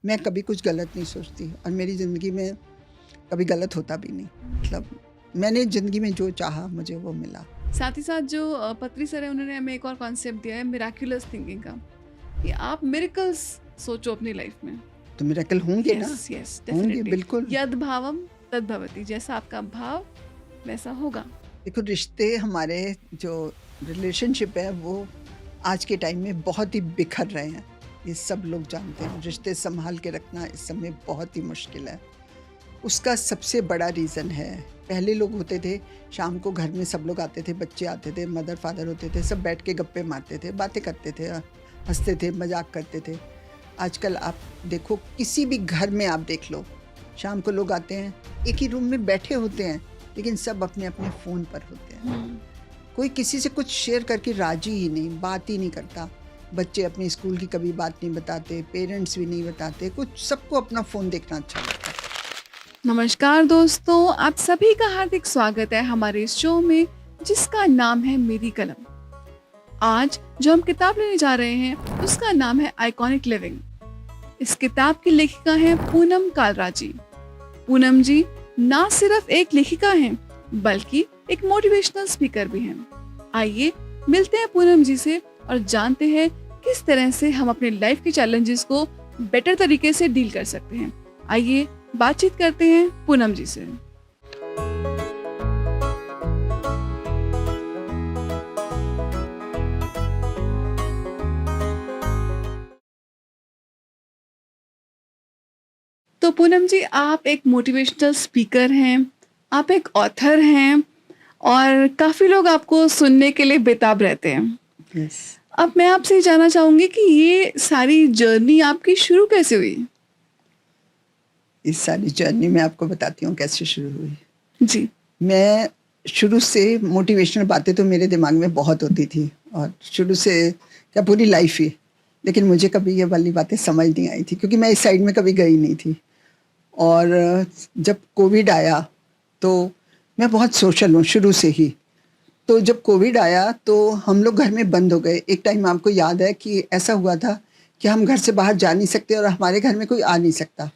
मैं कभी कुछ गलत नहीं सोचती और मेरी ज़िंदगी में कभी गलत होता भी नहीं। मतलब मैंने ज़िंदगी में जो चाहा मुझे वो मिला। साथ ही साथ जो पत्री सर है उन्होंने हमें एक और कॉन्सेप्ट दिया है मिराक्युलस थिंकिंग का कि आप मिरेकल्स सोचो अपनी लाइफ में। तो मिरेकल होंगे ना, यस यस होंगे डेफिनेटली। बिल्कुल। यद भावम तद भवति, जैसा आपका भाव वैसा होगा। देखो रिश्ते हमारे जो रिलेशनशिप है वो आज के टाइम में बहुत ही बिखर रहे हैं। ये सब लोग जानते हैं। रिश्ते सँभाल के रखना इस समय बहुत ही मुश्किल है। उसका सबसे बड़ा रीज़न है, पहले लोग होते थे, शाम को घर में सब लोग आते थे, बच्चे आते थे, मदर फादर होते थे, सब बैठ के गप्पे मारते थे, बातें करते थे, हँसते थे, मज़ाक करते थे। आजकल आप देखो किसी भी घर में आप देख लो, शाम को लोग आते हैं, एक ही रूम में बैठे होते हैं, लेकिन सब अपने-अपने फ़ोन पर होते हैं। कोई किसी से कुछ शेयर करके राज़ी ही नहीं, बात ही नहीं करता। बच्चे अपने स्कूल की कभी बात नहीं बताते, पेरेंट्स भी नहीं बताते, कुछ सबको अपना फ़ोन देखना अच्छा लगता है। नमस्कार दोस्तों, आप सभी का हार्दिक स्वागत है हमारे इस शो में जिसका नाम है मेरी कलम। आज जो हम किताब लेने जा रहे हैं उसका नाम है आइकॉनिक लिविंग। इस किताब की लेखिका है पूनम कालराजी। पूनम जी ना सिर्फ एक लेखिका हैं बल्कि एक मोटिवेशनल स्पीकर भी हैं। आइए मिलते हैं पूनम जी से और जानते हैं किस तरह से हम अपने लाइफ के चैलेंजेस को बेटर तरीके से डील कर सकते हैं। आइए बातचीत करते हैं पूनम जी से। तो पूनम जी, आप एक मोटिवेशनल स्पीकर हैं, आप एक ऑथर हैं और काफ़ी लोग आपको सुनने के लिए बेताब रहते हैं। यस। अब मैं आपसे ये जानना चाहूँगी कि ये सारी जर्नी आपकी शुरू कैसे हुई? इस सारी जर्नी मैं आपको बताती हूँ कैसे शुरू हुई। जी। मैं शुरू से मोटिवेशनल बातें तो मेरे दिमाग में बहुत होती थी और शुरू से क्या पूरी लाइफ ही, लेकिन मुझे कभी ये वाली बातें समझ नहीं आई थी क्योंकि मैं इस साइड में कभी गई नहीं थी। और जब कोविड आया तो मैं बहुत सोशल हूँ शुरू से ही। तो जब कोविड आया तो हम लोग घर में बंद हो गए। एक टाइम आपको याद है कि ऐसा हुआ था कि हम घर से बाहर जा नहीं सकते और हमारे घर में कोई आ नहीं सकता।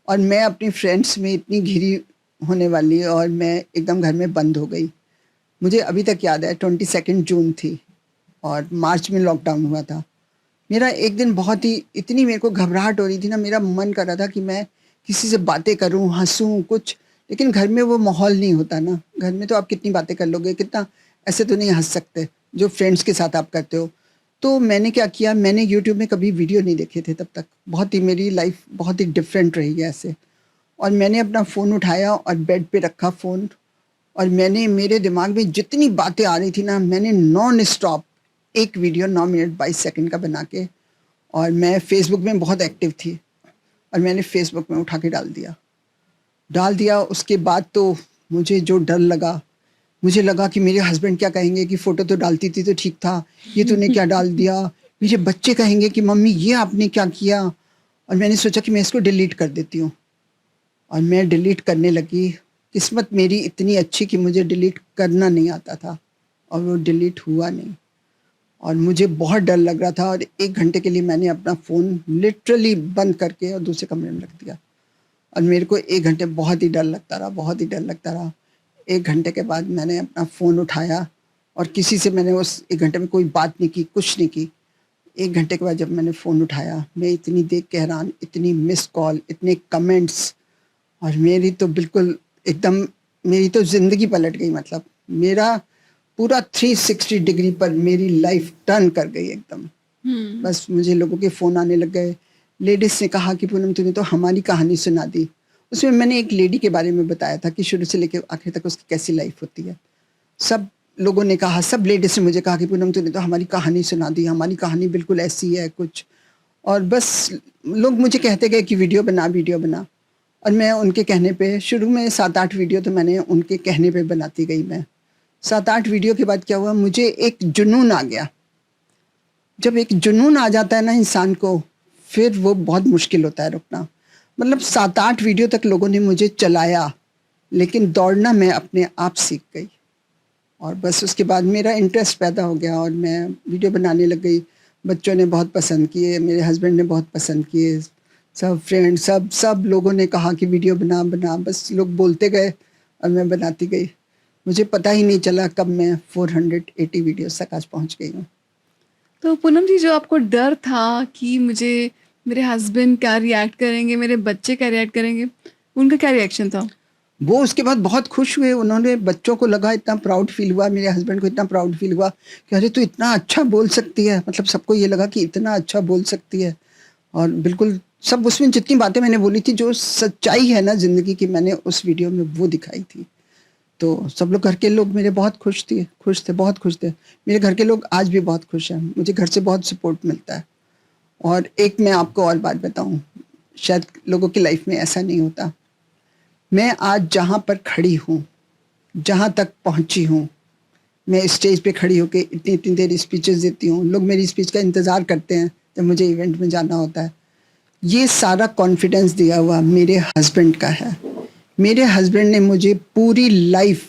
और मैं अपनी फ्रेंड्स में इतनी घिरी होने वाली और मैं एकदम घर में बंद हो गई। मुझे अभी तक याद है 22 जून थी और मार्च में लॉकडाउन हुआ था। मेरा एक दिन बहुत ही इतनी मेरे को घबराहट हो रही थी ना, मेरा मन कर रहा था कि मैं किसी से बातें करूं, हंसूं कुछ, लेकिन घर में वो माहौल नहीं होता ना। घर में तो आप कितनी बातें कर लोगे, कितना ऐसे तो नहीं हंस सकते जो फ्रेंड्स के साथ आप करते हो। तो मैंने क्या किया, मैंने यूट्यूब में कभी वीडियो नहीं देखे थे तब तक। बहुत ही मेरी लाइफ बहुत ही डिफरेंट रही है ऐसे। और मैंने अपना फ़ोन उठाया और बेड पे रखा फ़ोन और मैंने मेरे दिमाग में जितनी बातें आ रही थी ना, मैंने नॉन स्टॉप एक वीडियो 9 मिनट 22 सेकंड का बना के, और मैं फ़ेसबुक में बहुत एक्टिव थी और मैंने फ़ेसबुक में उठा के डाल दिया। उसके बाद तो मुझे जो डर लगा, मुझे लगा कि मेरे हस्बैंड क्या कहेंगे कि फ़ोटो तो डालती थी तो ठीक था, ये तूने क्या डाल दिया? मेरे बच्चे कहेंगे कि मम्मी ये आपने क्या किया? और मैंने सोचा कि मैं इसको डिलीट कर देती हूँ और मैं डिलीट करने लगी। किस्मत मेरी इतनी अच्छी कि मुझे डिलीट करना नहीं आता था और वो डिलीट हुआ नहीं। और मुझे बहुत डर लग रहा था और 1 घंटे के लिए मैंने अपना फ़ोन लिटरली बंद करके और दूसरे कमरे में रख दिया। और मेरे को 1 घंटे बहुत ही डर लगता रहा, बहुत ही डर लगता रहा। 1 घंटे के बाद मैंने अपना फ़ोन उठाया और किसी से मैंने उस 1 घंटे में कोई बात नहीं की, कुछ नहीं की। 1 घंटे के बाद जब मैंने फ़ोन उठाया, मैं इतनी देख के हैरान, इतनी मिस्ड कॉल, इतने कमेंट्स, और मेरी तो बिल्कुल एकदम मेरी तो ज़िंदगी पलट गई। मतलब मेरा पूरा 360 डिग्री पर मेरी लाइफ टर्न कर गई एकदम। हम्म। बस मुझे लोगों के फ़ोन आने लग गए। लेडीज़ ने कहा कि पूनम तूने तो हमारी कहानी सुना दी। उसमें मैंने एक लेडी के बारे में बताया था कि शुरू से लेकर आखिर तक उसकी कैसी लाइफ होती है। सब लोगों ने कहा, सब लेडीज़ ने मुझे कहा कि पूनम तूने तो हमारी कहानी सुना दी, हमारी कहानी बिल्कुल ऐसी है कुछ। और बस लोग मुझे कहते गए कि वीडियो बना, वीडियो बना। और मैं उनके कहने पे शुरू में 7-8 वीडियो तो मैंने उनके कहने पे बनाती गई मैं। 7-8 वीडियो के बाद क्या हुआ, मुझे एक जुनून आ गया। जब एक जुनून आ जाता है ना इंसान को, फिर वो बहुत मुश्किल होता है रुकना। मतलब 7-8 वीडियो तक लोगों ने मुझे चलाया, लेकिन दौड़ना मैं अपने आप सीख गई। और बस उसके बाद मेरा इंटरेस्ट पैदा हो गया और मैं वीडियो बनाने लग गई। बच्चों ने बहुत पसंद किए, मेरे हस्बैंड ने बहुत पसंद किए, सब फ्रेंड सब सब लोगों ने कहा कि वीडियो बना बना, बस लोग बोलते गए और मैं बनाती गई। मुझे पता ही नहीं चला कब मैं 480 वीडियोस तक आज पहुंच गई हूँ। तो पूनम जी, जो आपको डर था कि मुझे मेरे हस्बैंड क्या रिएक्ट करेंगे, मेरे बच्चे क्या रिएक्ट करेंगे, उनका क्या रिएक्शन था? वो उसके बाद बहुत खुश हुए, उन्होंने, बच्चों को लगा, इतना प्राउड फील हुआ, मेरे हस्बैंड को इतना प्राउड फील हुआ कि अरे तू इतना अच्छा बोल सकती है, मतलब सबको ये लगा कि इतना अच्छा बोल सकती है। और बिल्कुल सब, उसमें जितनी बातें मैंने बोली थी, जो सच्चाई है ना ज़िंदगी की, मैंने उस वीडियो में वो दिखाई थी। तो सब लोग, घर के लोग मेरे बहुत खुश थे, बहुत खुश थे। मेरे घर के लोग आज भी बहुत खुश हैं, मुझे घर से बहुत सपोर्ट मिलता है। और एक मैं आपको और बात बताऊँ, शायद लोगों की लाइफ में ऐसा नहीं होता। मैं आज जहाँ पर खड़ी हूँ, जहाँ तक पहुँची हूँ, मैं स्टेज पे खड़ी होके इतनी-इतनी देर स्पीचेस देती हूँ, लोग मेरी स्पीच का इंतज़ार करते हैं जब मुझे इवेंट में जाना होता है। ये सारा कॉन्फिडेंस दिया हुआ मेरे हस्बैंड का है। मेरे हस्बैंड ने मुझे पूरी लाइफ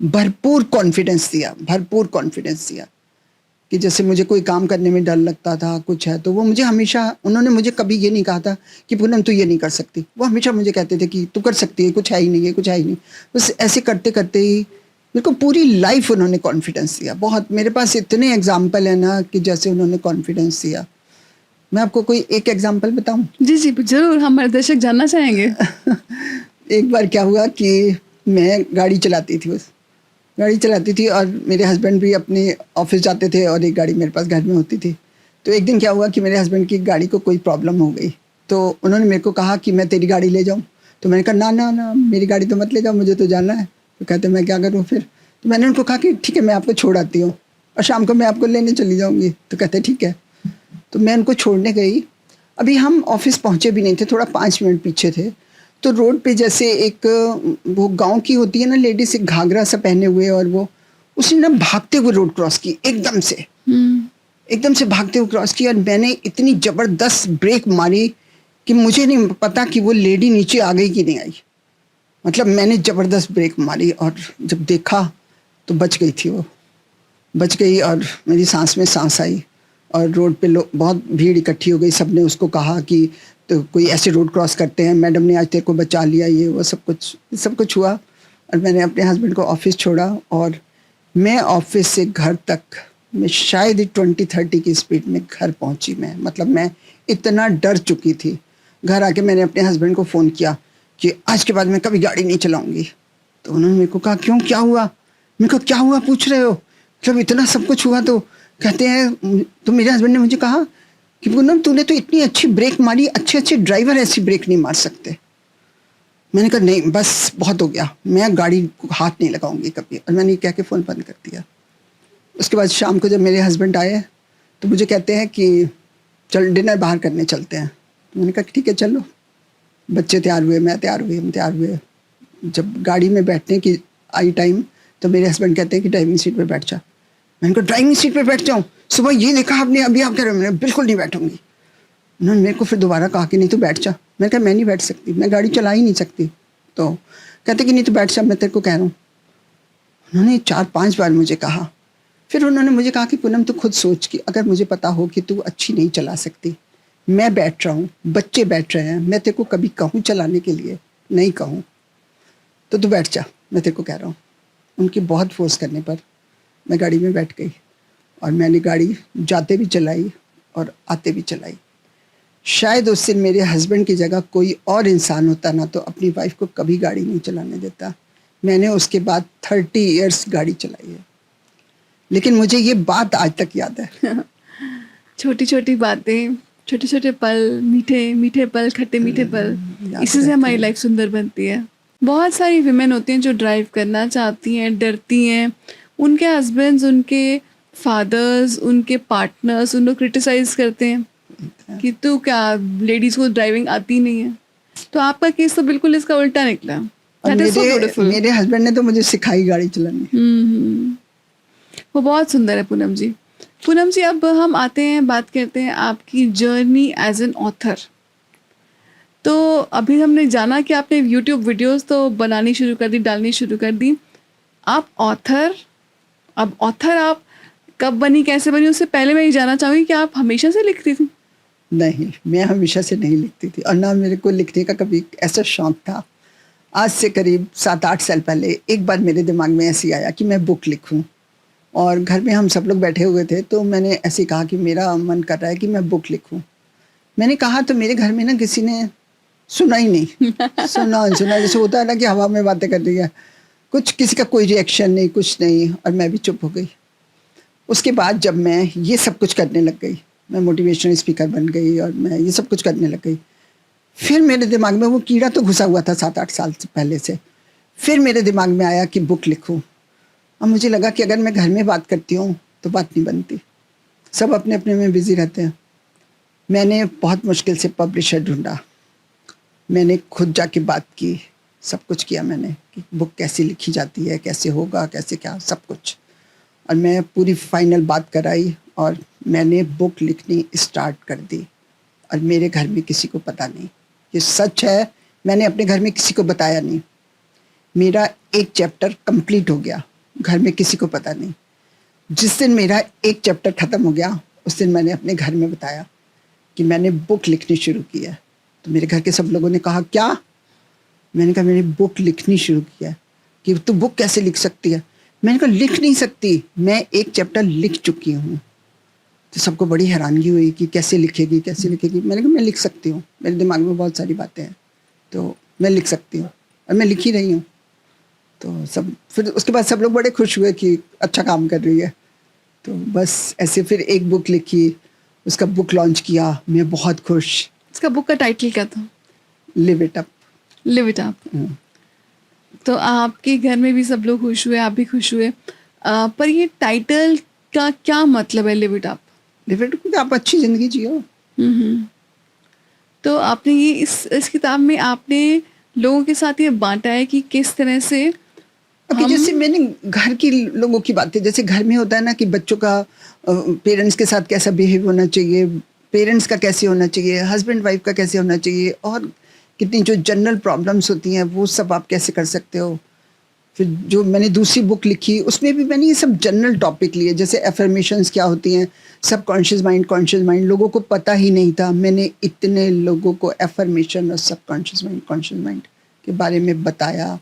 भरपूर कॉन्फिडेंस दिया कि जैसे मुझे कोई काम करने में डर लगता था, कुछ है, तो वो मुझे हमेशा, उन्होंने मुझे कभी ये नहीं कहा था कि पूनम तू ये नहीं कर सकती। वो हमेशा मुझे कहते थे कि तू कर सकती है, कुछ है ही नहीं है, कुछ है ही नहीं। बस ऐसे करते-करते ही मेरे को पूरी लाइफ उन्होंने कॉन्फिडेंस दिया। बहुत, मेरे पास इतने एग्ज़ाम्पल हैं ना कि जैसे उन्होंने कॉन्फिडेंस दिया। मैं आपको कोई एक एग्ज़ाम्पल बताऊँ? जी, जी, ज़रूर, हमारे दर्शक जानना चाहेंगे। एक बार क्या हुआ कि मैं गाड़ी चलाती थी और मेरे हस्बैंड भी अपने ऑफिस जाते थे और एक गाड़ी मेरे पास घर में होती थी। तो एक दिन क्या हुआ कि मेरे हस्बैंड की गाड़ी को कोई प्रॉब्लम हो गई, तो उन्होंने मेरे को कहा कि मैं तेरी गाड़ी ले जाऊं। तो मैंने कहा ना ना ना, मेरी गाड़ी तो मत ले जाओ, मुझे तो जाना है। तो कहते मैं क्या करूँ फिर? तो मैंने उनको कहा कि ठीक है, मैं आपको छोड़ आती हूँ और शाम को मैं आपको लेने चली जाऊँगी। तो कहते ठीक है। तो मैं उनको छोड़ने गई। अभी हम ऑफिस पहुँचे भी नहीं थे, थोड़ा 5 मिनट पीछे थे। तो रोड पे जैसे एक वो गाँव की होती है ना लेडीज़, एक घाघरा सा पहने हुए, और वो उसने ना भागते हुए रोड क्रॉस की हुँ। एकदम से भागते हुए क्रॉस की, और मैंने इतनी ज़बरदस्त ब्रेक मारी कि मुझे नहीं पता कि वो लेडी नीचे आ गई कि नहीं आई। मतलब मैंने ज़बरदस्त ब्रेक मारी और जब देखा तो बच गई थी वो। बच गई और मेरी सांस में सांस आई। और रोड पे लोग, बहुत भीड़ इकट्ठी हो गई, सबने उसको कहा कि तो कोई ऐसे रोड क्रॉस करते हैं, मैडम ने आज तेरे को बचा लिया, ये वो सब कुछ हुआ। और मैंने अपने हस्बैंड को ऑफिस छोड़ा और मैं ऑफिस से घर तक, मैं शायद ही 20-30 की स्पीड में घर पहुंची। मैं, मतलब मैं इतना डर चुकी थी। घर आके मैंने अपने हस्बैंड को फ़ोन किया कि आज के बाद मैं कभी गाड़ी नहीं चलाऊंगी। तो उन्होंने मेरे को कहा क्यों, क्या हुआ? मैंने कहा क्या हुआ पूछ रहे हो, जब इतना सब कुछ हुआ। तो कहते हैं, तो मेरे हस्बैंड ने मुझे कहा कि पूनम तूने तो इतनी अच्छी ब्रेक मारी, अच्छे अच्छे ड्राइवर ऐसी ब्रेक नहीं मार सकते। मैंने कहा नहीं, बस बहुत हो गया, मैं गाड़ी को हाथ नहीं लगाऊंगी कभी। और मैंने कह के फ़ोन बंद कर दिया। उसके बाद शाम को जब मेरे हस्बैंड आए तो मुझे कहते हैं कि चल डिनर बाहर करने चलते हैं। तो मैंने कहा ठीक है चलो। बच्चे तैयार हुए, मैं तैयार हुई, हम तैयार हुए। जब गाड़ी में बैठने की आई टाइम, तो मेरे हस्बैंड कहते हैं कि ड्राइविंग सीट पे बैठ जा। मैंने कहा ड्राइविंग सीट पे बैठ जाऊँ? सुबह ये देखा आपने, अभी आप कह रहे हो। मैंने बिल्कुल नहीं बैठूंगी। उन्होंने मेरे को फिर दोबारा कहा कि नहीं तू बैठ जा। मैंने कहा मैं नहीं बैठ सकती, मैं गाड़ी चला ही नहीं सकती। तो कहते कि नहीं तू बैठ जा, मैं तेरे को कह रहा हूँ। उन्होंने 4-5 बार मुझे कहा। फिर उन्होंने मुझे कहा कि पूनम तू खुद सोच कि अगर मुझे पता हो कि तू अच्छी नहीं चला सकती, मैं बैठ रहा हूँ, बच्चे बैठ रहे हैं, मैं तेरे को कभी कहूँ चलाने के लिए? नहीं कहूँ, तो तू बैठ जा, मैं तेरे को कह रहा हूँ। उनकी बहुत फोर्स करने पर मैं गाड़ी में बैठ गई और मैंने गाड़ी जाते भी चलाई और आते भी चलाई। शायद उस दिन मेरे हस्बैंड की जगह कोई और इंसान होता ना तो अपनी वाइफ को कभी गाड़ी नहीं चलाने देता। मैंने उसके बाद 30 इयर्स गाड़ी चलाई है, लेकिन मुझे ये बात आज तक याद है। छोटी-छोटी बातें, छोटे-छोटे पल, मीठे-मीठे पल, खट्टे-मीठे पल, याद इसी से रहते हमारी हैं। लाइफ सुंदर बनती है। बहुत सारी विमेन होती हैं जो ड्राइव करना चाहती हैं, डरती हैं। उनके हस्बैंड्स, उनके फादर्स, उनके पार्टनर्स उनको क्रिटिसाइज़ करते हैं कि तू क्या, लेडीज़ को ड्राइविंग आती नहीं है। तो आपका केस तो बिल्कुल इसका उल्टा निकला। और दैट इज़ सो मेरे ब्यूटीफुल। मेरे हस्बैंड ने तो मुझे सिखाई गाड़ी चलानी। हुँ। वो बहुत सुंदर है पूनम जी। पूनम जी, अब हम आते हैं, बात करते हैं आपकी जर्नी एज़ एन ऑथर। तो अभी हमने जाना कि आपने यूट्यूब वीडियोस तो बनानी शुरू कर दी, डालनी शुरू कर दी। आप ऑथर, अब ऑथर आप कब बनी, कैसे बनी? उससे पहले मैं ये जानना चाहूँगी कि आप हमेशा से लिखती थी? नहीं, मैं हमेशा से नहीं लिखती थी और ना मेरे को लिखने का कभी ऐसा शौक था। आज से करीब 7-8 साल पहले एक बार मेरे दिमाग में ऐसे आया कि मैं बुक लिखूं, और घर में हम सब लोग बैठे हुए थे, तो मैंने ऐसे कहा कि मेरा मन कर रहा है कि मैं बुक लिखूं। मैंने कहा तो मेरे घर में ना किसी ने सुना ही नहीं। सुना अनसुना जैसे होता है ना कि हवा में बातें कर रही है, कुछ किसी का कोई रिएक्शन नहीं, कुछ नहीं, और मैं भी चुप हो गई। उसके बाद जब मैं ये सब कुछ करने लग गई, मैं मोटिवेशनल स्पीकर बन गई और मैं ये सब कुछ करने लग गई, फिर मेरे दिमाग में वो कीड़ा तो घुसा हुआ था 7-8 साल से पहले से। फिर मेरे दिमाग में आया कि बुक लिखूं, और मुझे लगा कि अगर मैं घर में बात करती हूँ तो बात नहीं बनती, सब अपने अपने में बिजी रहते हैं। मैंने बहुत मुश्किल से पब्लिशर ढूंढा, मैंने खुद जाके बात की, सब कुछ किया मैंने कि बुक कैसे लिखी जाती है, कैसे होगा, कैसे क्या, सब कुछ। और मैं पूरी फाइनल बात कराई और मैंने बुक लिखनी स्टार्ट कर दी, और मेरे घर में किसी को पता नहीं। ये सच है, मैंने अपने घर में किसी को बताया नहीं। मेरा एक चैप्टर कंप्लीट हो गया, घर में किसी को पता नहीं। जिस दिन मेरा एक चैप्टर ख़त्म हो गया, उस दिन मैंने अपने घर में बताया कि मैंने बुक लिखनी शुरू की है। तो मेरे घर के सब लोगों ने कहा क्या? मैंने कहा मैंने बुक लिखनी शुरू की है। कि तू बुक कैसे लिख सकती है? मैंने कहा लिख नहीं सकती, मैं एक चैप्टर लिख चुकी हूँ। तो सबको बड़ी हैरानगी हुई कि कैसे लिखेगी, कैसे लिखेगी। मैंने कहा मैं लिख सकती हूँ, मेरे दिमाग में बहुत सारी बातें हैं, तो मैं लिख सकती हूँ, और मैं लिख ही रही हूँ। तो सब, फिर उसके बाद सब लोग बड़े खुश हुए कि अच्छा काम कर रही है। तो बस ऐसे फिर एक बुक लिखी, उसका बुक लॉन्च किया, मैं बहुत खुश। इसका बुक का टाइटल क्या था? Live it up. Live it up. तो आपके घर में भी सब लोग खुश हुए, आप भी खुश हुए। पर ये टाइटल का क्या मतलब है, live it up? Live it up, आप अच्छी ज़िंदगी जियो। तो आपने ये इस किताब में आपने लोगों के साथ ये बांटा है कि किस तरह से कि जैसे मैंने घर की लोगों की बातें, जैसे घर में होता है ना कि बच्चों का पेरेंट्स के साथ कैसा बिहेव होना चाहिए, पेरेंट्स का कैसे होना चाहिए, हस्बैंड वाइफ का कैसे होना चाहिए, और कितनी जो जनरल प्रॉब्लम्स होती हैं वो सब आप कैसे कर सकते हो। फिर जो मैंने दूसरी बुक लिखी उसमें भी मैंने ये सब जनरल टॉपिक लिए, जैसे एफर्मेशंस क्या होती हैं, सब कॉन्शियस माइंड लोगों को पता ही नहीं था। मैंने इतने लोगों को एफर्मेशन और सब कॉन्शियस माइंड के बारे में बताया।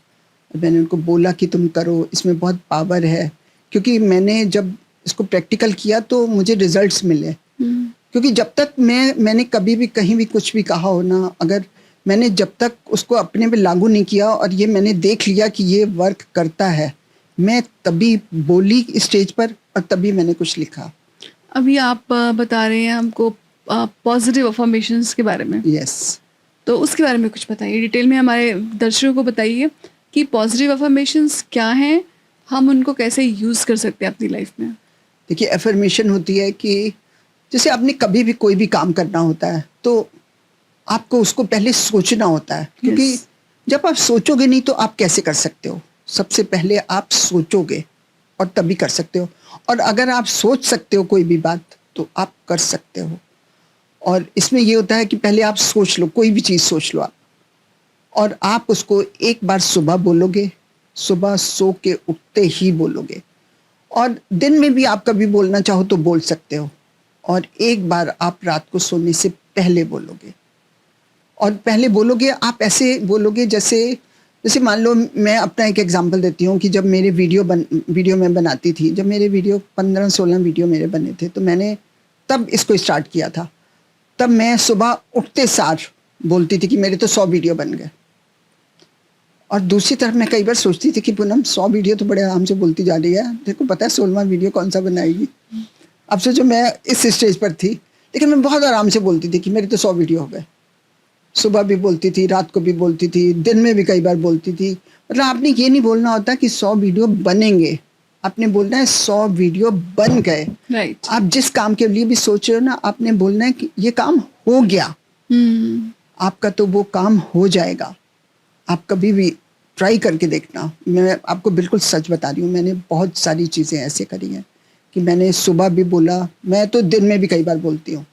मैंने उनको बोला कि तुम करो, इसमें बहुत पावर है। क्योंकि मैंने जब इसको प्रैक्टिकल किया तो मुझे रिजल्ट्स मिले। क्योंकि जब तक मैंने कभी भी कहीं भी कुछ भी कहा हो ना, अगर मैंने जब तक उसको अपने पे लागू नहीं किया और ये मैंने देख लिया कि ये वर्क करता है, मैं तभी बोली स्टेज पर और तभी मैंने कुछ लिखा। अभी आप बता रहे हैं हमको पॉजिटिव अफर्मेशंस के बारे में। यस। तो उसके बारे में कुछ बताइए, डिटेल में हमारे दर्शकों को बताइए कि पॉजिटिव अफर्मेशंस क्या हैं, हम उनको कैसे यूज़ कर सकते हैं अपनी लाइफ में। देखिए, एफर्मेशन होती है कि जैसे आपने कभी भी कोई भी काम करना होता है तो आपको उसको पहले सोचना होता है। क्योंकि जब आप सोचोगे नहीं तो आप कैसे कर सकते हो। सबसे पहले आप सोचोगे और तभी कर सकते हो। और अगर आप सोच सकते हो कोई भी बात तो आप कर सकते हो। और इसमें ये होता है कि पहले आप सोच लो, कोई भी चीज़ सोच लो आप, और आप उसको एक बार सुबह बोलोगे, सुबह सो के उठते ही बोलोगे, और दिन में भी आप कभी बोलना चाहो तो बोल सकते हो, और एक बार आप रात को सोने से पहले बोलोगे। और पहले बोलोगे, आप ऐसे बोलोगे जैसे मान लो, मैं अपना एक एग्जांपल देती हूँ कि जब मेरे वीडियो मैं बनाती थी, जब मेरे वीडियो 15-16 वीडियो मेरे बने थे, तो मैंने तब इसको स्टार्ट किया था। तब मैं सुबह उठते सार बोलती थी कि मेरे तो 100 वीडियो बन गए। और दूसरी तरफ मैं कई बार सोचती थी कि पूनम 100 वीडियो तो बड़े आराम से बोलती जा रही है, देखो पता है 16वां वीडियो कौन सा बनाएगी। अब सोचो, मैं इस स्टेज पर थी लेकिन मैं बहुत आराम से बोलती थी कि मेरे तो 100 वीडियो हो गए। सुबह भी बोलती थी, रात को भी बोलती थी, दिन में भी कई बार बोलती थी। मतलब आपने ये नहीं बोलना होता कि 100 वीडियो बनेंगे, आपने बोलना है 100 वीडियो बन गए। राइट। आप जिस काम के लिए भी सोच रहे हो ना, आपने बोलना है कि ये काम हो गया। आपका तो वो काम हो जाएगा। आप कभी भी ट्राई करके देखना। मैं आपको बिल्कुल सच बता रही हूँ, मैंने बहुत सारी चीज़ें ऐसे करी हैं कि मैंने सुबह भी बोला, मैं तो दिन में भी कई बार बोलती हूँ,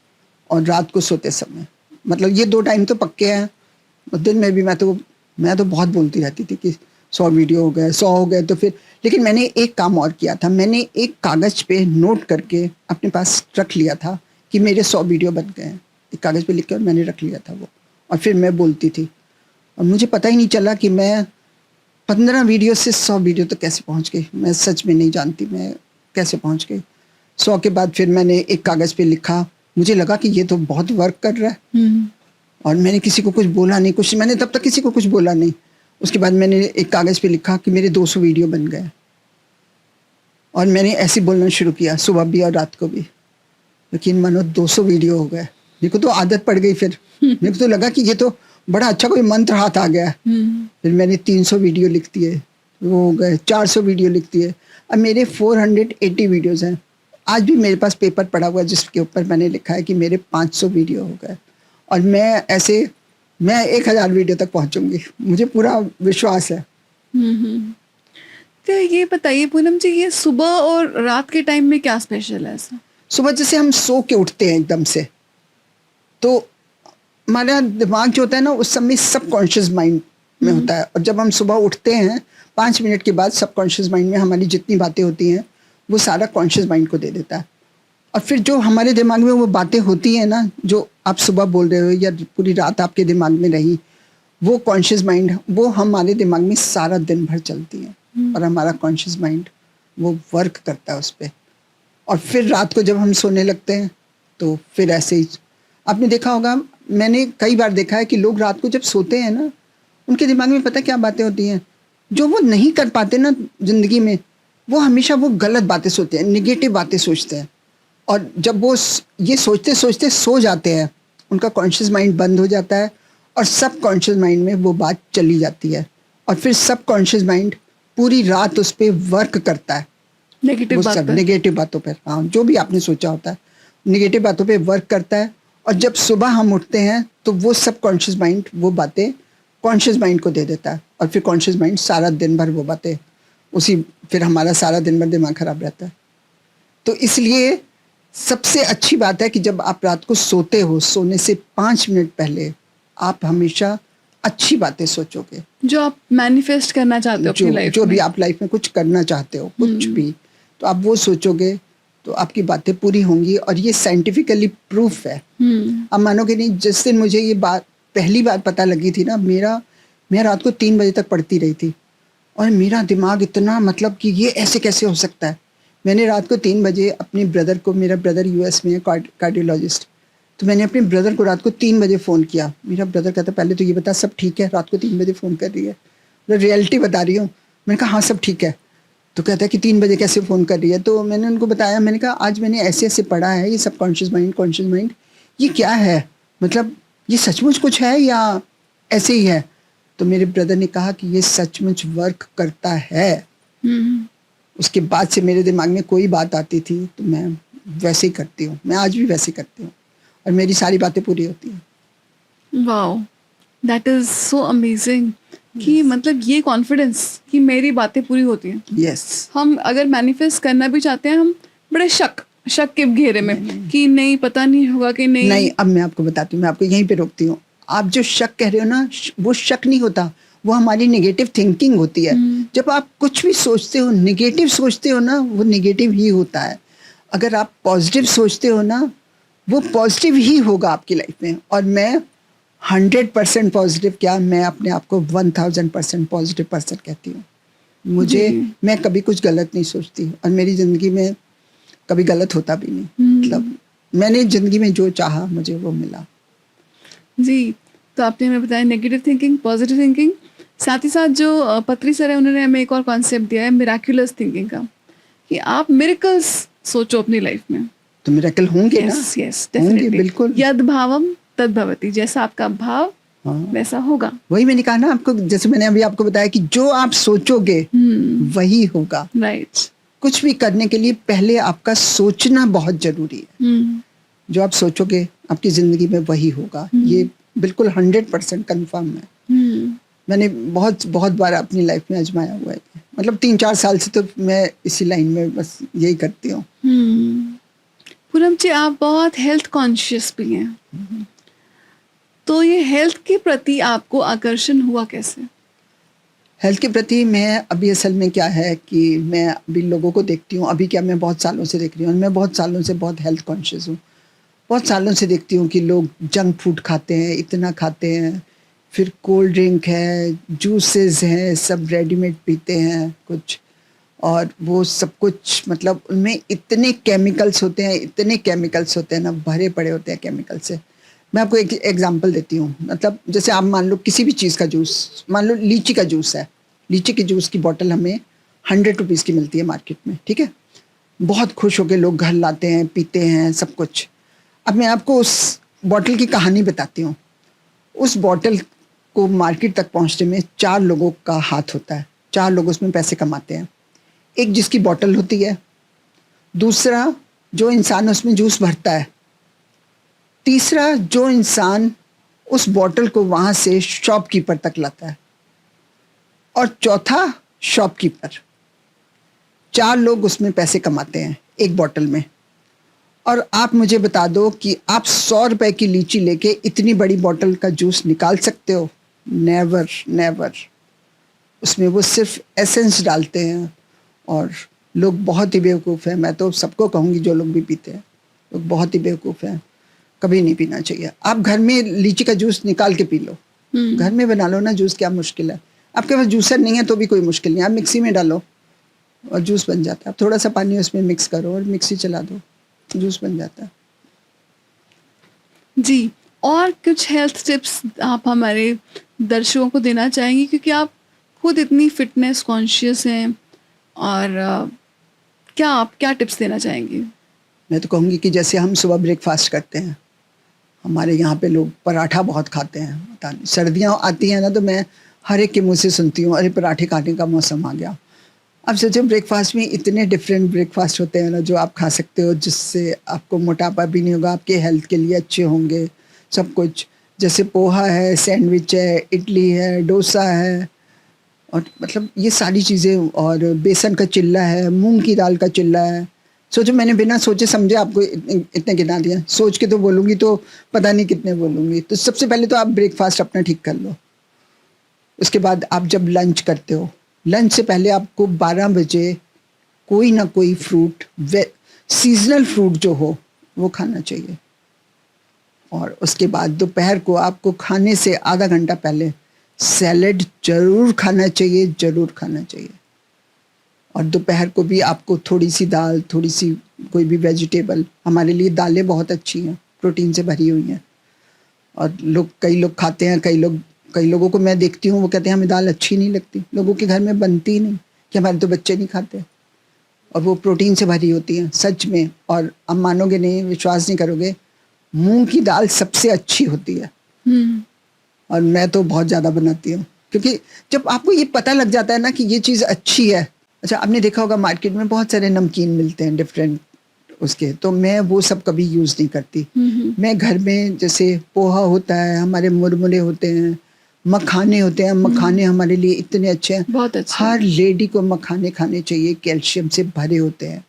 और रात को सोते समय। मतलब ये 2 टाइम तो पक्के हैं। दिन में भी मैं तो बहुत बोलती रहती थी कि 100 वीडियो हो गए, 100 हो गए। तो फिर लेकिन मैंने एक काम और किया था, मैंने एक कागज़ पे नोट करके अपने पास रख लिया था कि मेरे 100 वीडियो बन गए हैं। एक कागज़ पे लिख के और मैंने रख लिया था वो, और फिर मैं बोलती थी और मुझे पता ही नहीं चला कि मैं 15 वीडियो से 100 वीडियो तक कैसे पहुंच गई। मैं सच में नहीं जानती मैं कैसे पहुंच गई। 100 के बाद फिर मैंने एक कागज़ पे लिखा, मुझे लगा कि ये तो बहुत वर्क कर रहा है, और मैंने किसी को कुछ बोला नहीं, कुछ मैंने तब तक किसी को कुछ बोला नहीं। उसके बाद मैंने एक कागज़ पे लिखा कि मेरे 200 वीडियो बन गए, और मैंने ऐसे बोलना शुरू किया सुबह भी और रात को भी। लेकिन मानो 200 वीडियो हो गए, मेरे को तो आदत पड़ गई। फिर मेरे को तो लगा कि ये तो बड़ा अच्छा कोई मंत्र हाथ आ गया है। फिर मैंने 300 वीडियो लिख दिए, वो हो गए 400 वीडियो लिख दिए। अब मेरे 480 वीडियोज़ हैं। आज भी मेरे पास पेपर पड़ा हुआ है जिसके ऊपर मैंने लिखा है कि मेरे 500 वीडियो हो गए, और मैं 1000 वीडियो तक पहुंचूंगी, मुझे पूरा विश्वास है। तो ये बताइए पूनम जी, ये सुबह और रात के टाइम में क्या स्पेशल है ऐसा? सुबह जैसे हम सो के उठते हैं एकदम से, तो हमारा दिमाग जो होता है ना उस समय सबकॉन्शियस माइंड में होता है, और जब हम सुबह उठते हैं 5 मिनट के बाद सबकॉन्शियस माइंड में हमारी जितनी बातें होती हैं वो सारा कॉन्शियस माइंड को दे देता है। और फिर जो हमारे दिमाग में वो बातें होती हैं ना, जो आप सुबह बोल रहे हो या पूरी रात आपके दिमाग में रही, वो कॉन्शियस माइंड वो हमारे दिमाग में सारा दिन भर चलती है, और हमारा कॉन्शियस माइंड वो वर्क करता है उस पर। और फिर रात को जब हम सोने लगते हैं तो फिर ऐसे ही आपने देखा होगा, मैंने कई बार देखा है कि लोग रात को जब सोते हैं ना, उनके दिमाग में पता क्या बातें होती हैं जो वो नहीं कर पाते ना ज़िंदगी में, वो हमेशा वो गलत बातें सोचते हैं, निगेटिव बातें सोचते हैं। और जब वो ये सोचते सोचते सो जाते हैं, उनका कॉन्शियस माइंड बंद हो जाता है, और सब कॉन्शियस माइंड में वो बात चली जाती है, और फिर सब कॉन्शियस माइंड पूरी रात उस पर वर्क करता है, नेगेटिव बातों पर। हाँ, जो भी आपने सोचा होता है नेगेटिव बातों पे वर्क करता है। और जब सुबह हम उठते हैं तो वो सब कॉन्शियस माइंड वो बातें कॉन्शियस माइंड को दे देता है, और फिर कॉन्शियस माइंड सारा दिन भर वो बातें फिर हमारा सारा दिन भर दिमाग खराब रहता है। तो इसलिए सबसे अच्छी बात है कि जब आप रात को सोते हो, सोने से 5 मिनट पहले आप हमेशा अच्छी बातें सोचोगे, जो आप मैनिफेस्ट करना चाहते हो अपनी लाइफ जो में। भी आप लाइफ में कुछ करना चाहते हो, कुछ भी, तो आप वो सोचोगे तो आपकी बातें पूरी होंगी। और ये साइंटिफिकली प्रूफ है। अब मानोगे नहीं, जिस दिन मुझे ये बात पहली बार पता लगी थी ना, मैं रात को 3 बजे तक पढ़ती रही थी, और मेरा दिमाग इतना मतलब कि ये ऐसे कैसे हो सकता है। मैंने रात को 3 बजे अपने ब्रदर को, मेरा ब्रदर यूएस में है कार्डियोलॉजिस्ट, तो मैंने अपने ब्रदर को रात को 3 बजे फ़ोन किया। मेरा ब्रदर कहता पहले तो ये बता सब ठीक है, रात को 3 बजे फ़ोन कर रही है, मैं रियलिटी बता रही हूँ। मैंने कहा हाँ सब ठीक है। तो कहता है कि 3 बजे कैसे फ़ोन कर रही है। तो मैंने उनको बताया, मैंने कहा आज मैंने ऐसे ऐसे पढ़ा है, ये सब कॉन्शियस माइंड ये क्या है, मतलब ये सचमुच कुछ है या ऐसे ही है। तो मेरे ब्रदर ने कहा कि ये सचमुच वर्क करता है। उसके बाद से मेरे दिमाग में कोई बात आती थी तो मैं वैसे ही करती हूँ, मैं आज भी वैसे करती हूँ, और मेरी सारी बातें पूरी होती हैं। Wow, that is so amazing कि मतलब ये कॉन्फिडेंस कि मेरी बातें पूरी होती हैं। यस, हम अगर मैनिफेस्ट करना भी चाहते हैं, हम बड़े शक के घेरे में कि नहीं पता नहीं होगा कि नहीं। अब मैं आपको बताती हूँ, मैं आपको यहीं पे रोकती हूँ। आप जो शक कह रहे हो ना, वो शक नहीं होता, वो हमारी नेगेटिव थिंकिंग होती है। जब आप कुछ भी सोचते हो, नेगेटिव सोचते हो ना, वो नेगेटिव ही होता है। अगर आप पॉजिटिव सोचते हो ना, वो पॉजिटिव ही होगा आपकी लाइफ में। और मैं 100% पॉजिटिव, क्या मैं अपने आप को 1000% पॉजिटिव पर्सन कहती हूँ। मैं कभी कुछ गलत नहीं सोचती, और मेरी ज़िंदगी में कभी गलत होता भी नहीं। मतलब मैंने ज़िंदगी में जो चाहा मुझे वो मिला। जी, तो आपने हमें बताया नेगेटिव थिंकिंग, पॉजिटिव थिंकिंग, साथ ही साथ जो पत्री सर है उन्होंने हमें एक और कॉन्सेप्ट दिया है मिराक्युलस थिंकिंग का, कि आप मिरेकल्स सोचो अपनी लाइफ में तो मिरेकल होंगे ना। यस होंगे, बिल्कुल। यद भावम तद भवति, जैसा आपका भाव वैसा होगा। वही मैंने कहा ना आपको, जैसे मैंने अभी आपको बताया कि जो आप सोचोगे वही होगा। राइट। कुछ भी करने के लिए पहले आपका सोचना बहुत जरूरी है। जो आप सोचोगे आपकी जिंदगी में वही होगा, ये बिल्कुल 100% कंफर्म है। मैंने बहुत बहुत बार अपनी लाइफ में आजमाया हुआ है। मतलब 3-4 साल से तो मैं इसी लाइन में बस यही करती हूँ। पूनम जी, आप बहुत हेल्थ कॉन्शियस भी हैं, तो ये हेल्थ के प्रति आपको आकर्षण हुआ कैसे? हेल्थ के प्रति मैं अभी असल में क्या है कि मैं अभी लोगों को देखती हूँ, अभी क्या मैं बहुत सालों से देख रही हूँ, मैं बहुत सालों से बहुत हेल्थ कॉन्शियस हूँ। बहुत सालों से देखती हूँ कि लोग जंक फूड खाते हैं, इतना खाते हैं, फिर कोल्ड ड्रिंक है, जूसेस हैं, सब रेडीमेड पीते हैं कुछ, और वो सब कुछ मतलब उनमें इतने केमिकल्स होते हैं, इतने केमिकल्स होते हैं ना, भरे पड़े होते हैं केमिकल से। मैं आपको एक एग्जांपल देती हूँ, मतलब जैसे आप मान लो किसी भी चीज़ का जूस, मान लो लीची का जूस है, लीची के जूस की बॉटल हमें 100 रुपीज़ की मिलती है मार्केट में, ठीक है। बहुत खुश होकर लोग घर लाते हैं, पीते हैं, सब कुछ। अब मैं आपको उस बॉटल की कहानी बताती हूँ। उस बॉटल को मार्केट तक पहुँचने में 4 लोगों का हाथ होता है, 4 लोग उसमें पैसे कमाते हैं। एक जिसकी बॉटल होती है, दूसरा जो इंसान उसमें जूस भरता है, तीसरा जो इंसान उस बॉटल को वहाँ से शॉपकीपर तक लाता है, और चौथा शॉपकीपर। 4 लोग उसमें पैसे कमाते हैं एक बॉटल में। और आप मुझे बता दो कि आप 100 रुपए की लीची लेके इतनी बड़ी बॉटल का जूस निकाल सकते हो? Never, never. उसमें वो सिर्फ एसेंस डालते हैं, और लोग बहुत ही बेवकूफ़ हैं। मैं तो सबको कहूँगी जो लोग भी पीते हैं, लोग बहुत ही बेवकूफ़ हैं, कभी नहीं पीना चाहिए। आप घर में लीची का जूस निकाल के पी लो, घर में बना लो ना जूस, क्या मुश्किल है? आपके पास जूसर नहीं है तो भी कोई मुश्किल नहीं, आप मिक्सी में डालो और जूस बन जाता है। आप थोड़ा सा पानी उसमें मिक्स करो और मिक्सी चला दो, जूस बन जाता है। जी, और कुछ हेल्थ टिप्स आप हमारे दर्शकों को देना चाहेंगी, क्योंकि आप खुद इतनी फिटनेस कॉन्शियस हैं, और क्या आप क्या टिप्स देना चाहेंगी? मैं तो कहूँगी कि जैसे हम सुबह ब्रेकफास्ट करते हैं, हमारे यहाँ पे लोग पराठा बहुत खाते हैं। पता नहीं, सर्दियाँ आती हैं ना तो मैं हर एक के मुँह से सुनती हूँ, अरे पराठे खाने का मौसम आ गया। अब सोचो ब्रेकफास्ट में इतने डिफरेंट ब्रेकफास्ट होते हैं ना जो आप खा सकते हो, जिससे आपको मोटापा भी नहीं होगा, आपके हेल्थ के लिए अच्छे होंगे सब कुछ। जैसे पोहा है, सैंडविच है, इडली है, डोसा है, और मतलब ये सारी चीज़ें, और बेसन का चिल्ला है, मूंग की दाल का चिल्ला है। सोचो मैंने बिना सोचे समझे आपको इतने गिना दिया। सोच के तो बोलूँगी तो पता नहीं कितने बोलूँगी। तो सबसे पहले तो आप ब्रेकफास्ट अपना ठीक कर लो। उसके बाद आप जब लंच करते हो, लंच से पहले आपको 12 बजे कोई ना कोई फ्रूट, सीजनल फ्रूट जो हो वो खाना चाहिए। और उसके बाद दोपहर को आपको खाने से आधा घंटा पहले सैलेड जरूर खाना चाहिए, जरूर खाना चाहिए। और दोपहर को भी आपको थोड़ी सी दाल, थोड़ी सी कोई भी वेजिटेबल, हमारे लिए दालें बहुत अच्छी हैं, प्रोटीन से भरी हुई हैं। और कई लोग खाते हैं, कई लोगों को मैं देखती हूँ वो कहते हैं हमें दाल अच्छी नहीं लगती, लोगों के घर में बनती ही नहीं, कि हमारे तो बच्चे नहीं खाते, और वो प्रोटीन से भरी होती हैं सच में। और अब मानोगे नहीं, विश्वास नहीं करोगे, मूंग की दाल सबसे अच्छी होती है। और मैं तो बहुत ज़्यादा बनाती हूँ, क्योंकि जब आपको ये पता लग जाता है ना कि ये चीज़ अच्छी है। अच्छा, आपने देखा होगा मार्केट में बहुत सारे नमकीन मिलते हैं डिफरेंट उसके, तो मैं वो सब कभी यूज़ नहीं करती। मैं घर में जैसे पोहा होता है, हमारे मुरमुरे होते हैं, मखाने होते हैं, मखाने हमारे लिए इतने अच्छे हैं, बहुत अच्छे। हर लेडी को मखाने खाने चाहिए, कैल्शियम से भरे होते हैं।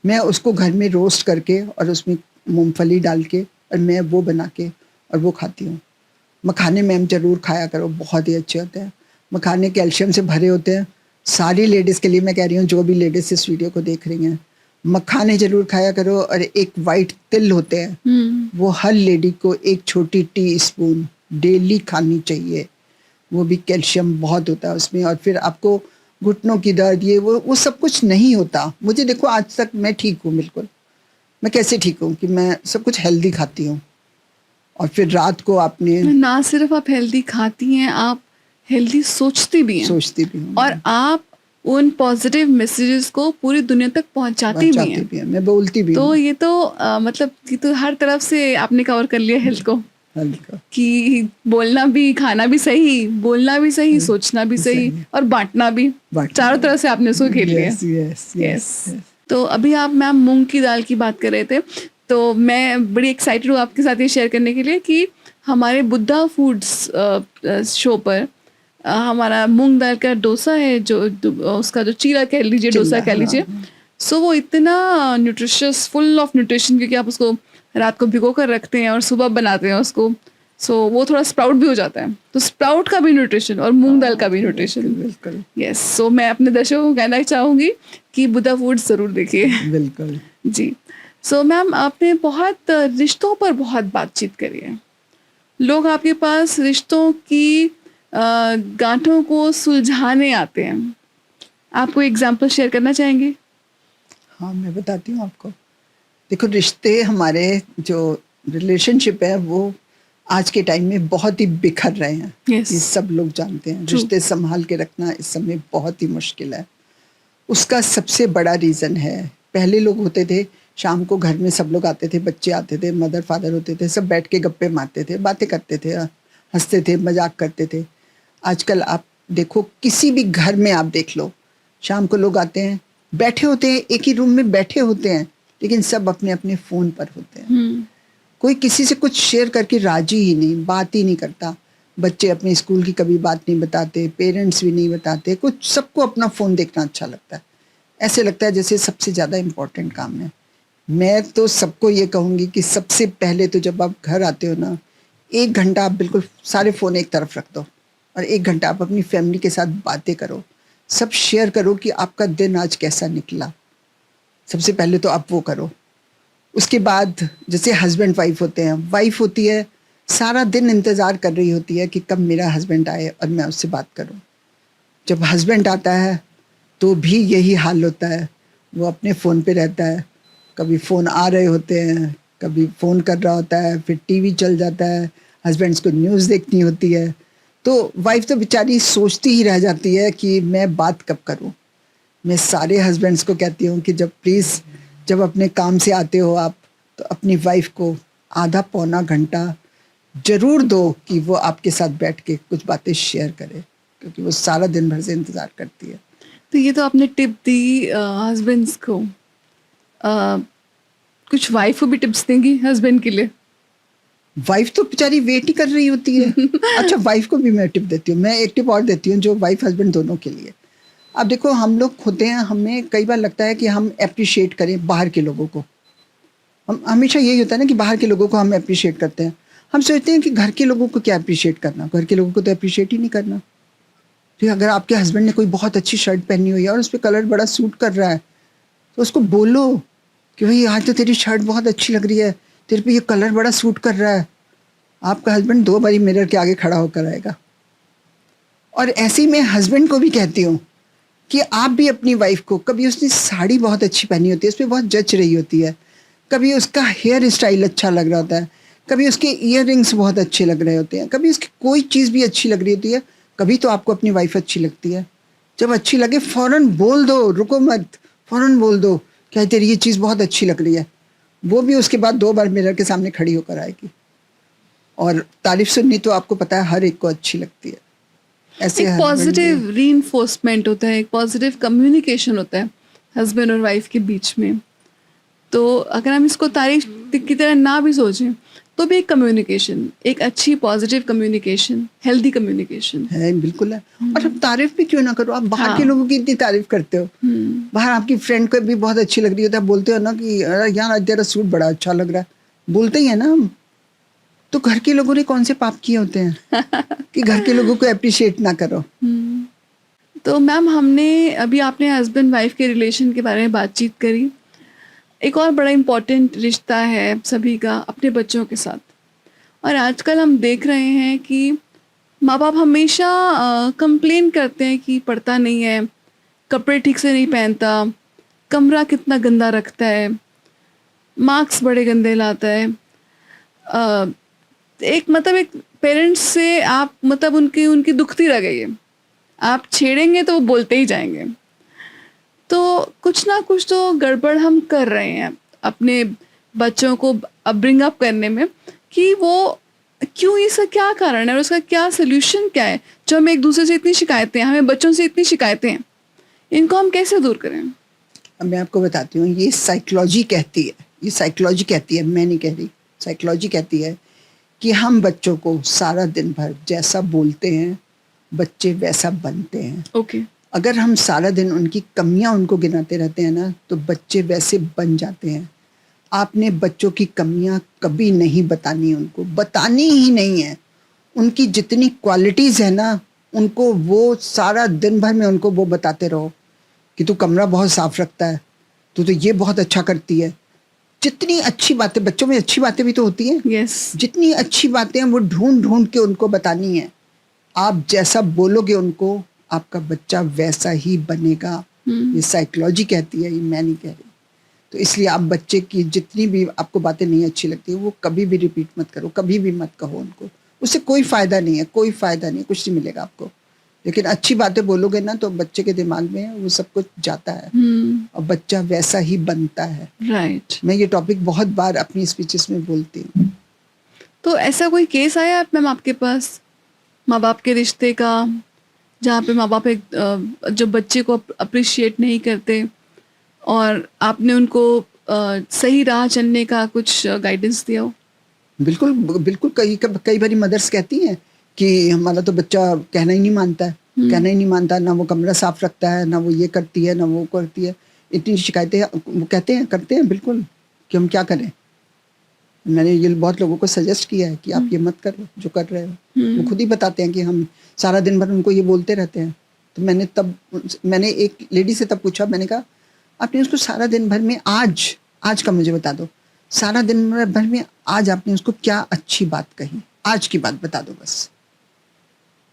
मैं उसको घर में रोस्ट करके और उसमें मूंगफली डाल के और मैं वो बना के और वो खाती हूँ। मखाने मैम ज़रूर खाया करो, बहुत ही अच्छे होते हैं। मखाने कैल्शियम से भरे होते हैं। सारी लेडीज़ के लिए मैं कह रही हूँ, जो भी लेडीज़ इस वीडियो को देख रही हैं, मखाने ज़रूर खाया करो। और एक वाइट तिल होते हैं, वो हर लेडी को एक छोटी टी स्पून डेली खानी चाहिए, वो भी कैल्शियम बहुत होता है उसमें। और फिर आपको घुटनों की दर्द, ये वो सब कुछ नहीं होता। मुझे देखो आज तक मैं ठीक हूँ बिल्कुल। मैं कैसे ठीक हूँ कि मैं सब कुछ हेल्दी खाती हूँ। और फिर रात को आपने ना सिर्फ आप हेल्दी खाती हैं, आप हेल्दी सोचती भी हैं, सोचती भी हूँ, और आप उन पॉजिटिव मैसेजेस को पूरी दुनिया तक पहुंचाती भी हैं। मैं बोलती भी तो हूँ। ये तो मतलब ये तो हर तरफ से आपने कवर कर लिया हेल्थ को, कि बोलना भी, खाना भी सही, बोलना भी सही, सोचना भी सही, और बांटना भी, चारों तरफ से आपने उसको खेल लिया। यस। तो अभी आप मैम मूंग की दाल की बात कर रहे थे, तो मैं बड़ी एक्साइटेड हूँ आपके साथ ये शेयर करने के लिए कि हमारे बुद्धा फूड्स शो पर हमारा मूंग दाल का डोसा है, जो उसका जो चीला कह लीजिए, डोसा कह लीजिए। सो वो इतना न्यूट्रिशियस, फुल ऑफ न्यूट्रिशन, क्योंकि आप उसको रात को भिगो कर रखते हैं और सुबह बनाते हैं उसको, सो वो थोड़ा स्प्राउट भी हो जाता है। तो स्प्राउट का भी न्यूट्रिशन और मूंग दाल का भी न्यूट्रिशन। बिल्कुल। यस। सो मैं अपने दर्शकों को कहना चाहूँगी कि बुद्धा फूड्स ज़रूर देखिए। बिल्कुल जी। सो मैम आपने बहुत रिश्तों पर बहुत बातचीत करी है। लोग आपके पास रिश्तों की गांठों को सुलझाने आते हैं। आप कोई एग्जांपल शेयर करना चाहेंगे? हाँ, मैं बताती हूँ आपको। देखो, रिश्ते हमारे जो रिलेशनशिप है वो आज के टाइम में बहुत ही बिखर रहे हैं। Yes. ये सब लोग जानते हैं। True. रिश्ते संभाल के रखना इस समय बहुत ही मुश्किल है। उसका सबसे बड़ा रीज़न है, पहले लोग होते थे, शाम को घर में सब लोग आते थे, बच्चे आते थे, मदर फादर होते थे, सब बैठ के गप्पे मारते थे, बातें करते थे, हंसते थे, मजाक करते थे। आजकल आप देखो, किसी भी घर में आप देख लो, शाम को लोग आते हैं, बैठे होते हैं, एक ही रूम में बैठे होते हैं, लेकिन सब अपने अपने फ़ोन पर होते हैं। कोई किसी से कुछ शेयर करके राजी ही नहीं, बात ही नहीं करता। बच्चे अपने स्कूल की कभी बात नहीं बताते, पेरेंट्स भी नहीं बताते, कुछ सबको अपना फ़ोन देखना अच्छा लगता है। ऐसे लगता है जैसे सबसे ज़्यादा इम्पोर्टेंट काम है। मैं तो सबको ये कहूँगी कि सबसे पहले तो जब आप घर आते हो ना, 1 घंटा आप बिल्कुल सारे फ़ोन एक तरफ रख दो और 1 घंटा आप अपनी फैमिली के साथ बातें करो। सब शेयर करो कि आपका दिन आज कैसा निकला। सबसे पहले तो आप वो करो। उसके बाद जैसे हस्बैंड वाइफ होते हैं, वाइफ होती है सारा दिन इंतज़ार कर रही होती है कि कब मेरा हस्बैंड आए और मैं उससे बात करूं। जब हस्बैंड आता है तो भी यही हाल होता है, वो अपने फ़ोन पे रहता है। कभी फ़ोन आ रहे होते हैं, कभी फ़ोन कर रहा होता है, फिर टीवी चल जाता है, हस्बैंड्स को न्यूज़ देखनी होती है। तो वाइफ तो बेचारी सोचती ही रह जाती है कि मैं बात कब करूं। मैं सारे हस्बैंड्स को कहती हूँ कि जब अपने काम से आते हो आप, तो अपनी वाइफ को आधा पौना घंटा ज़रूर दो कि वो आपके साथ बैठ के कुछ बातें शेयर करे, क्योंकि वो सारा दिन भर से इंतज़ार करती है। तो ये तो आपने टिप दी हस्बैंड्स को। कुछ वाइफ को भी टिप्स देंगी हस्बैंड के लिए? वाइफ तो बेचारी वेट ही कर रही होती है। अच्छा, वाइफ को भी मैं टिप देती हूँ। मैं एक टिप और देती हूँ जो वाइफ हस्बैंड दोनों के लिए। अब देखो, हम लोग होते हैं, हमें कई बार लगता है कि हम एप्रिशिएट करें बाहर के लोगों को। हम हमेशा यही होता है ना कि बाहर के लोगों को हम एप्रिशिएट करते हैं। हम सोचते हैं कि घर के लोगों को क्या एप्रिशिएट करना, घर के लोगों को तो एप्रिशिएट ही नहीं करना। तो अगर आपके हस्बैंड ने कोई बहुत अच्छी शर्ट पहनी हुई है और उस पर कलर बड़ा सूट कर रहा है, तो उसको बोलो कि भाई आज तो तेरी शर्ट बहुत अच्छी लग रही है, तेरे पे ये कलर बड़ा सूट कर रहा है। आपका हस्बैंड 2 बारी मिरर के आगे खड़ा होकर आएगा। और ऐसे ही मैं हस्बैंड को भी कहती हूँ कि आप भी अपनी वाइफ को, कभी उसने साड़ी बहुत अच्छी पहनी होती है, उस पर बहुत जच रही होती है, कभी उसका हेयर स्टाइल अच्छा लग रहा होता है, कभी उसके ईयररिंग्स बहुत अच्छे लग रहे होते हैं, कभी उसकी कोई चीज़ भी अच्छी लग रही होती है, कभी तो आपको अपनी वाइफ अच्छी लगती है। जब अच्छी लगे फ़ौरन बोल दो, रुको मत, फ़ौरन बोल दो क्या तेरी ये चीज़ बहुत अच्छी लग रही है। वो भी उसके बाद 2 बार मिरर के सामने खड़ी होकर आएगी। और तारीफ सुननी तो आपको पता है हर एक को अच्छी लगती है। ऐसे एक पॉजिटिव रीइंफोर्समेंट होता है, एक पॉजिटिव कम्युनिकेशन होता है हस्बैंड और वाइफ के बीच में। तो अगर हम इसको तारीफ की तरह ना भी सोचें तो भी एक कम्युनिकेशन, एक अच्छी पॉजिटिव कम्युनिकेशन, हेल्दी कम्युनिकेशन है, बिल्कुल है। और अब तारीफ भी क्यों ना करो, आप बाहर हाँ। के लोगों की इतनी तारीफ करते हो। बाहर आपकी फ्रेंड को भी बहुत अच्छी लग रही होती है, बोलते हो ना कि अरे यार आज तेरा सूट बड़ा अच्छा लग रहा है, बोलते ही है ना हम। तो घर के लोगों ने कौन से पाप किए होते हैं कि घर के लोगों को अप्रिशिएट ना करो। तो मैम हमने अभी आपने हस्बैंड वाइफ के रिलेशन के बारे में बातचीत करी। एक और बड़ा इम्पॉर्टेंट रिश्ता है सभी का अपने बच्चों के साथ। और आजकल हम देख रहे हैं कि माँ बाप हमेशा कंप्लेन करते हैं कि पढ़ता नहीं है, कपड़े ठीक से नहीं पहनता, कमरा कितना गंदा रखता है, मार्क्स बड़े गंदे लाता है। एक पेरेंट्स से आप उनकी उनकी दुखती रह गई है, आप छेड़ेंगे तो वो बोलते ही जाएंगे। तो कुछ ना कुछ तो गड़बड़ हम कर रहे हैं अपने बच्चों को ब्रिंग अप करने में कि वो क्यों, इसका क्या कारण है और उसका क्या सोल्यूशन क्या है। जो हमें एक दूसरे से इतनी शिकायतें हैं, हमें बच्चों से इतनी शिकायतें हैं, इनको हम कैसे दूर करें? अब मैं आपको बताती हूँ, ये साइकोलॉजी कहती है, ये साइकोलॉजी कहती है, मैं नहीं कह रही, साइकोलॉजी कहती है कि हम बच्चों को सारा दिन भर जैसा बोलते हैं बच्चे वैसा बनते हैं। ओके। अगर हम सारा दिन उनकी कमियां उनको गिनाते रहते हैं ना, तो बच्चे वैसे बन जाते हैं। आपने बच्चों की कमियां कभी नहीं बतानी, उनको बतानी ही नहीं है। उनकी जितनी क्वालिटीज़ है ना, उनको वो सारा दिन भर में उनको वो बताते रहो कि तू कमरा बहुत साफ रखता है, तू तो ये बहुत अच्छा करती है, जितनी अच्छी बातें, बच्चों में अच्छी बातें भी तो होती हैं, यस। जितनी अच्छी बातें हैं वो ढूंढ ढूंढ के उनको बतानी है। आप जैसा बोलोगे उनको, आपका बच्चा वैसा ही बनेगा। ये साइकोलॉजी कहती है, ये मैं नहीं कह रही। तो इसलिए आप बच्चे की जितनी भी आपको बातें नहीं अच्छी लगती है, वो कभी भी रिपीट मत करो, कभी भी मत कहो उनको। उससे कोई फ़ायदा नहीं है, कोई फ़ायदा नहीं है, कुछ नहीं मिलेगा आपको। लेकिन अच्छी बातें बोलोगे ना, तो बच्चे के दिमाग में वो सब कुछ जाता है और बच्चा वैसा ही बनता है। राइट। मैं ये टॉपिक बहुत बार अपनी स्पीचेस में बोलती हूँ। तो ऐसा कोई केस आया मैम आपके पास माँ बाप के रिश्ते का, जहाँ पे माँ बाप जो बच्चे को अप्रिशिएट नहीं करते और आपने उनको सही राह चलने का कुछ गाइडेंस दिया हो? बिल्कुल बिल्कुल। कई बारी मदर्स कहती हैं कि हमारा तो बच्चा कहना ही नहीं मानता है, कहना ही नहीं मानता, ना वो कमरा साफ रखता है, ना वो ये करती है, ना वो करती है। इतनी शिकायतें वो कहते हैं, करते हैं बिल्कुल, कि हम क्या करें। मैंने ये बहुत लोगों को सजेस्ट किया है कि आप ये मत करो जो कर रहे हो। वो खुद ही बताते हैं कि हम सारा दिन भर उनको ये बोलते रहते हैं। तो मैंने एक लेडी से तब पूछा, मैंने कहा आपने उसको सारा दिन भर में आज का मुझे बता दो, सारा दिन भर में आज आपने उसको क्या अच्छी बात कही, आज की बात बता दो बस।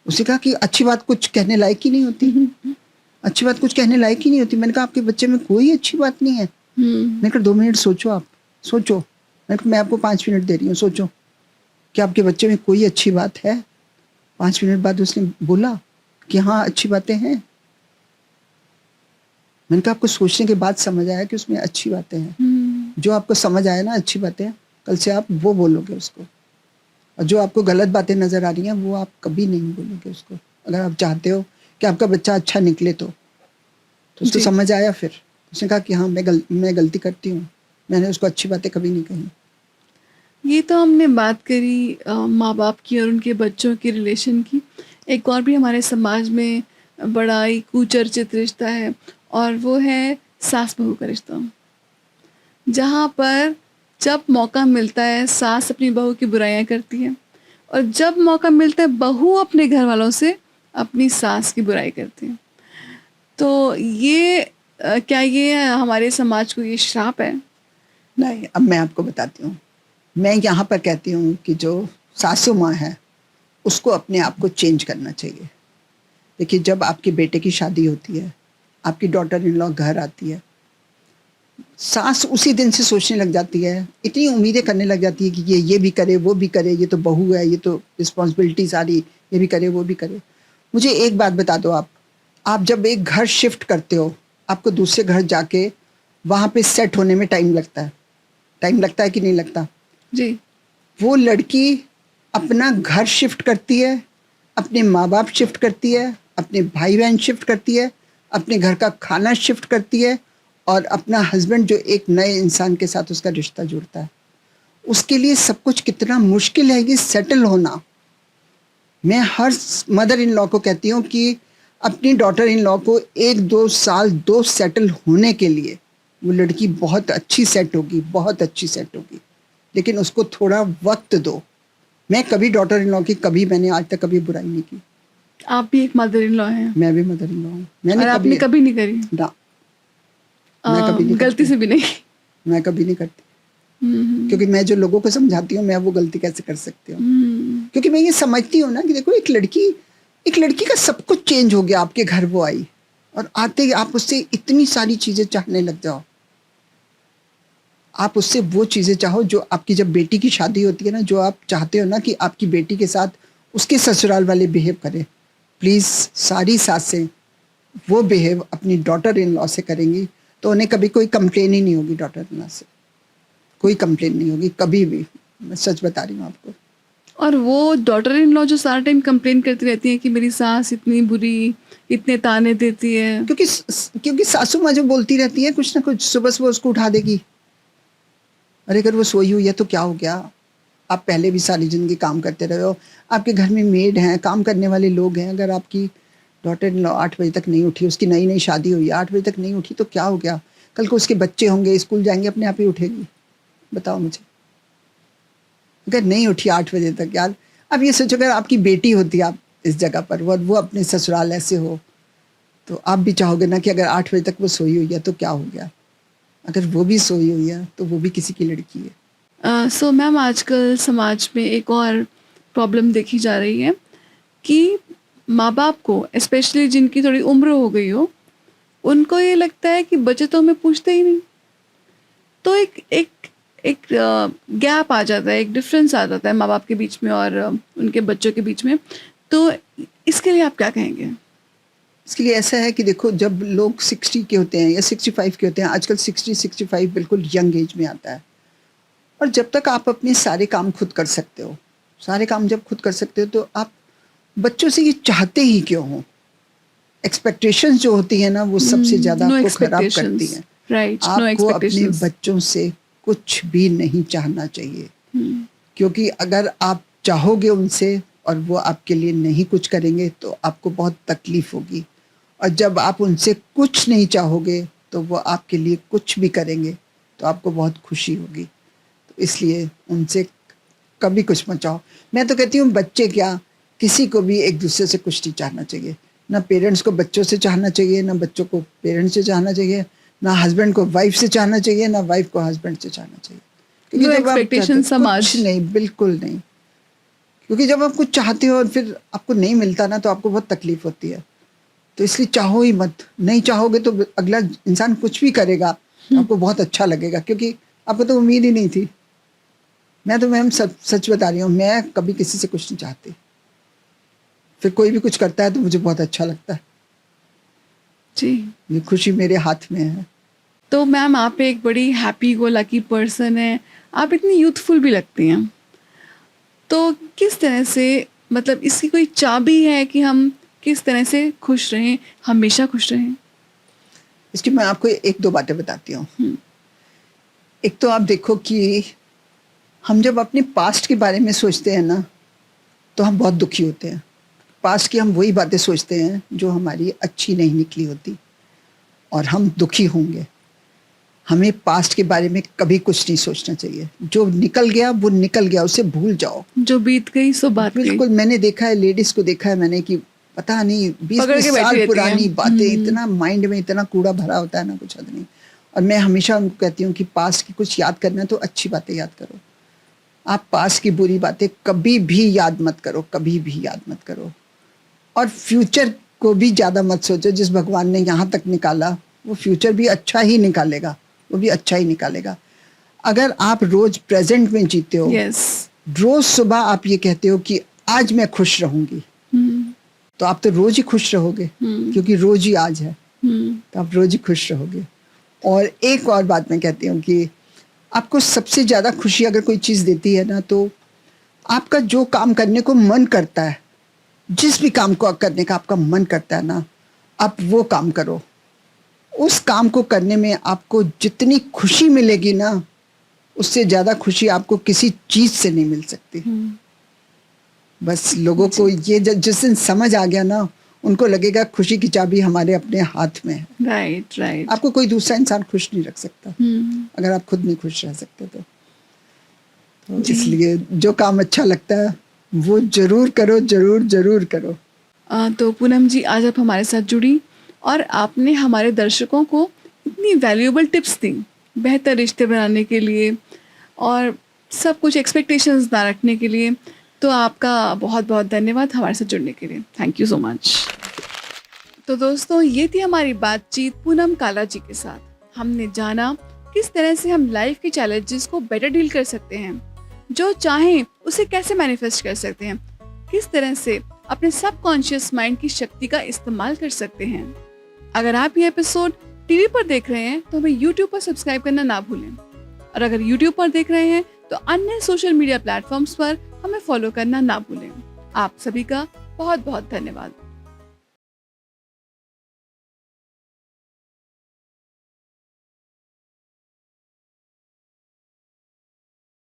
उसे कहा कि अच्छी बात कुछ कहने लायक ही नहीं होती, अच्छी बात कुछ कहने लायक ही नहीं होती। मैंने कहा आपके बच्चे में कोई अच्छी बात नहीं है। मैंने कहा 2 मिनट सोचो, आप सोचो। मैंने कहा मैं आपको 5 मिनट दे रही हूँ, सोचो कि आपके बच्चे में कोई अच्छी बात है। 5 मिनट बाद उसने बोला कि हाँ अच्छी बातें हैं। मैंने कहा आपको सोचने के बाद समझ आया कि उसमें अच्छी बातें हैं। जो आपको समझ आया ना अच्छी बातें, कल से आप वो बोलोगे उसको। और जो आपको गलत बातें नजर आ रही हैं वो आप कभी नहीं बोलोगे उसको। अगर आप चाहते हो कि आपका बच्चा अच्छा निकले तो उसको समझ आया। फिर उसने कहा कि हाँ मैं गलती करती हूँ, मैंने उसको अच्छी बातें कभी नहीं कही। ये तो हमने बात करी माँ बाप की और उनके बच्चों के रिलेशन की। एक और भी हमारे समाज में बड़ा ही कुचर्चित रिश्ता है और वो है सास बहू का रिश्ता, जहाँ पर जब मौका मिलता है सास अपनी बहू की बुराइयां करती है और जब मौका मिलता है बहू अपने घर वालों से अपनी सास की बुराई करती है। तो ये क्या ये हमारे समाज को ये श्राप है? नहीं, अब मैं आपको बताती हूँ। मैं यहाँ पर कहती हूँ कि जो सासू माँ है उसको अपने आप को चेंज करना चाहिए। देखिए, जब आपके बेटे की शादी होती है, आपकी डॉटर इन लॉ घर आती है, सास उसी दिन से सोचने लग जाती है, इतनी उम्मीदें करने लग जाती है कि ये भी करे, वो भी करे, ये तो बहू है, ये तो रिस्पॉन्सिबिलिटी सारी, ये भी करे, वो भी करे। मुझे एक बात बता दो, आप जब एक घर शिफ्ट करते हो, आपको दूसरे घर जाके वहाँ पे सेट होने में टाइम लगता है। टाइम लगता है कि नहीं लगता? जी। वो लड़की अपना घर शिफ्ट करती है, अपने माँ बाप शिफ्ट करती है, अपने भाई बहन शिफ्ट करती है, अपने घर का खाना शिफ्ट करती है और अपना हस्बैंड जो एक नए इंसान के साथ उसका रिश्ता जुड़ता है, उसके लिए सब कुछ कितना मुश्किल है ये सेटल होना। मैं हर मदर इन लॉ को कहती हूँ कि अपनी डॉटर इन लॉ को 1-2 साल दो सेटल होने के लिए। वो लड़की बहुत अच्छी सेट होगी, बहुत अच्छी सेट होगी, लेकिन उसको थोड़ा वक्त दो। मैं कभी डॉटर इन लॉ की मैंने आज तक कभी बुराई नहीं की। आप भी एक मदर इन लॉ हैं। मैं भी मदर इन लॉ हूँ। मैंने आपने कभी नहीं करी? ना, मैं कभी नहीं गलती से भी नहीं? मैं कभी नहीं करती, क्योंकि मैं जो लोगों को समझाती हूँ, मैं वो गलती कैसे कर सकती हूँ। क्योंकि मैं ये समझती हूँ ना कि देखो, एक लड़की का सब कुछ चेंज हो गया। आपके घर वो आई और आते ही आप उससे इतनी सारी चीजें चाहने लग जाओ। आप उससे वो चीजें चाहो जो आपकी जब बेटी की शादी होती है ना, जो आप चाहते हो ना कि आपकी बेटी के साथ उसके ससुराल वाले बिहेव करें। प्लीज, सारी सासें वो बिहेव अपनी डॉटर इन लॉ से करेंगी तो उन्हें कभी कोई कंप्लेन ही नहीं होगी। डॉटर इन लॉ से कोई कंप्लेन नहीं होगी कभी भी। मैं सच बता रही हूँ आपको। और वो डॉटर इन लॉ जो सारा टाइम कंप्लेन करती रहती है कि मेरी सास इतनी बुरी, इतने ताने देती है, क्योंकि सासू माँ जो बोलती रहती है कुछ ना कुछ, सुबह उसको उठा देगी। अरे अगर वो सोई हुई है तो क्या हो गया? आप पहले भी सारी जिंदगी काम करते रहे हो, आपके घर में मेड हैं, काम करने वाले लोग हैं। अगर आपकी डॉटर इन लॉ 8 बजे तक नहीं उठी, उसकी नई शादी हुई है, 8 बजे तक नहीं उठी तो क्या हो गया? कल को उसके बच्चे होंगे, स्कूल जाएंगे, अपने आप ही उठेगी। बताओ मुझे। अगर नहीं उठी 8 बजे तक, यार अब ये सोचो, अगर आपकी बेटी होती आप इस जगह पर, वो अपने ससुराल ऐसे हो, तो आप भी चाहोगे ना कि अगर 8 बजे तक वो सोई हुई है तो क्या हो गया? अगर वो भी सोई हुई है तो वो भी किसी की लड़की है। सो मैम, आजकल समाज में एक और प्रॉब्लम देखी जा रही है कि माँ बाप को, स्पेशली जिनकी थोड़ी उम्र हो गई हो, उनको ये लगता है कि बच्चे तो हमें पूछते ही नहीं। तो एक एक एक गैप आ जाता है, एक डिफरेंस आ जाता है माँ बाप के बीच में और उनके बच्चों के बीच में। तो इसके लिए आप क्या कहेंगे? इसके लिए ऐसा है कि देखो, जब लोग 60 के होते हैं या 65 के होते हैं, आजकल 60-65 बिल्कुल यंग एज में आता है। और जब तक आप अपने सारे काम खुद कर सकते हो, सारे काम जब खुद कर सकते हो, तो आप बच्चों से ये चाहते ही क्यों हो? एक्सपेक्टेशंस जो होती है ना, वो सबसे ज़्यादा no आपको खराब expectations. करती हैं। Right, no आपको अपने expectations. बच्चों से कुछ भी नहीं चाहना चाहिए, क्योंकि अगर आप चाहोगे उनसे और वो आपके लिए नहीं कुछ करेंगे तो आपको बहुत तकलीफ होगी। और जब आप उनसे कुछ नहीं चाहोगे तो वो आपके लिए कुछ भी करेंगे तो आपको बहुत खुशी होगी। तो इसलिए उनसे कभी कुछ मत चाहो। मैं तो कहती हूँ, बच्चे क्या, किसी को भी एक दूसरे से कुछ नहीं चाहना चाहिए। ना पेरेंट्स को बच्चों से चाहना चाहिए, ना बच्चों को पेरेंट्स से चाहना चाहिए, ना हस्बैंड को वाइफ से चाहना चाहिए, ना वाइफ को हस्बैंड से चाहना चाहिए। क्योंकि No जब आप expectation चाहते हो, समाज। कुछ नहीं, बिल्कुल नहीं। क्योंकि जब आप कुछ चाहते हो और फिर आपको नहीं मिलता ना, तो आपको बहुत तकलीफ होती है। तो इसलिए चाहो ही मत। नहीं चाहोगे तो अगला इंसान कुछ भी करेगा तो आपको बहुत अच्छा लगेगा, क्योंकि आपको तो उम्मीद ही नहीं थी। मैं तो मैम सच बता रही हूँ, मैं कभी किसी से कुछ नहीं चाहती, फिर कोई भी कुछ करता है तो मुझे बहुत अच्छा लगता है। जी। ये खुशी मेरे हाथ में है। तो मैम, आप एक बड़ी हैप्पी गो लकी पर्सन हैं, आप इतनी यूथफुल भी लगती हैं। तो किस तरह से, मतलब इसकी कोई चाबी है कि हम किस तरह से खुश रहें, हमेशा खुश रहें? इसकी मैं आपको एक दो बातें बताती हूँ। एक तो आप देखो कि हम जब अपने पास्ट के बारे में सोचते हैं ना, तो हम बहुत दुखी होते हैं। पास्ट की हम वही बातें सोचते हैं जो हमारी अच्छी नहीं निकली होती, और हम दुखी होंगे। हमें पास्ट के बारे में कभी कुछ नहीं सोचना चाहिए। जो निकल गया वो निकल गया, उसे भूल जाओ। जो बीत गई सो बात गई। बिल्कुल, मैंने देखा है, लेडीज को देखा है मैंने कि पता नहीं 20 पकड़ के बैठी साल रहती पुरानी हैं। बातें, इतना माइंड में इतना कूड़ा भरा होता है ना, कुछ हद नहीं। और मैं हमेशा उनको कहती हूँ कि पास्ट की कुछ याद करना है तो अच्छी बातें याद करो। आप पास्ट की बुरी बातें कभी भी याद मत करो, कभी भी याद मत करो। और फ्यूचर को भी ज़्यादा मत सोचो। जिस भगवान ने यहाँ तक निकाला वो फ्यूचर भी अच्छा ही निकालेगा, वो भी अच्छा ही निकालेगा। अगर आप रोज प्रेजेंट में जीते हो, रोज सुबह आप ये कहते हो कि आज मैं खुश रहूंगी, तो आप तो रोज ही खुश रहोगे, क्योंकि रोज ही आज है, तो आप रोज ही खुश रहोगे। और एक और बात मैं कहती हूँ कि आपको सबसे ज़्यादा खुशी अगर कोई चीज़ देती है ना, तो आपका जो काम करने को मन करता है, जिस भी काम को करने का आपका मन करता है ना, आप वो काम करो। उस काम को करने में आपको जितनी खुशी मिलेगी ना, उससे ज़्यादा खुशी आपको किसी चीज़ से नहीं मिल सकती। बस लोगों को ये जिस दिन समझ आ गया ना, उनको लगेगा खुशी की चाबी हमारे अपने हाथ में है। Right, right. आपको कोई दूसरा इंसान खुश नहीं रख सकता अगर आप खुद नहीं खुश रह सकते तो इसलिए जो काम अच्छा लगता है वो जरूर करो, जरूर जरूर करो। तो पूनम जी, आज आप हमारे साथ जुड़ी और आपने हमारे दर्शकों को इतनी वैल्यूएबल टिप्स दी बेहतर रिश्ते बनाने के लिए और सब कुछ एक्सपेक्टेशंस ना रखने के लिए। तो आपका बहुत बहुत धन्यवाद हमारे साथ जुड़ने के लिए। Thank you so much. तो दोस्तों, ये थी हमारी बातचीत पूनम काला जी के साथ। हमने जाना किस तरह से हम लाइफ के चैलेंजेस को बेटर डील कर सकते हैं, जो चाहें उसे कैसे मैनिफेस्ट कर सकते हैं, किस तरह से अपने सबकॉन्शियस माइंड की शक्ति का इस्तेमाल कर सकते हैं। अगर आप ये एपिसोड टीवी पर देख रहे हैं तो हमें यूट्यूब पर सब्सक्राइब करना ना भूलें, और अगर यूट्यूब पर देख रहे हैं तो अन्य सोशल मीडिया प्लेटफॉर्म्स पर हमें फॉलो करना ना भूलें। आप सभी का बहुत बहुत धन्यवाद।